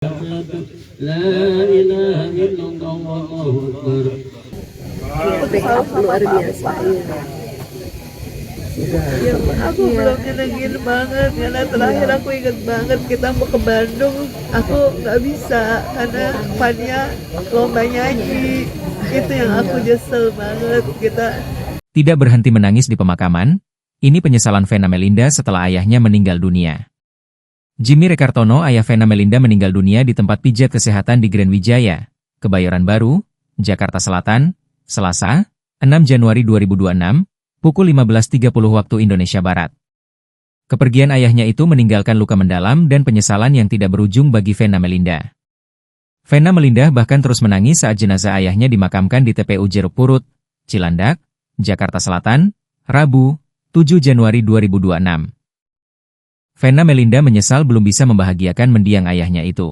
La ilaha illallah wallahu akbar. Backup luar biasa ya. Aku belum nyenengin banget karena terakhir aku inget banget kita mau ke Bandung, aku nggak bisa karena Fania lomba nyanyi, itu yang aku nyesel banget. Kita Tidak berhenti menangis di pemakaman, ini penyesalan Vena Melinda setelah ayahnya meninggal dunia. Jimmy Rekartono, ayah Vena Melinda, meninggal dunia di tempat pijat kesehatan di Grand Wijaya, Kebayoran Baru, Jakarta Selatan, Selasa, 6 Januari 2026, pukul 15.30 waktu Indonesia Barat. Kepergian ayahnya itu meninggalkan luka mendalam dan penyesalan yang tidak berujung bagi Vena Melinda. Vena Melinda bahkan terus menangis saat jenazah ayahnya dimakamkan di TPU Jeruk Purut, Cilandak, Jakarta Selatan, Rabu, 7 Januari 2026. Vena Melinda menyesal belum bisa membahagiakan mendiang ayahnya itu.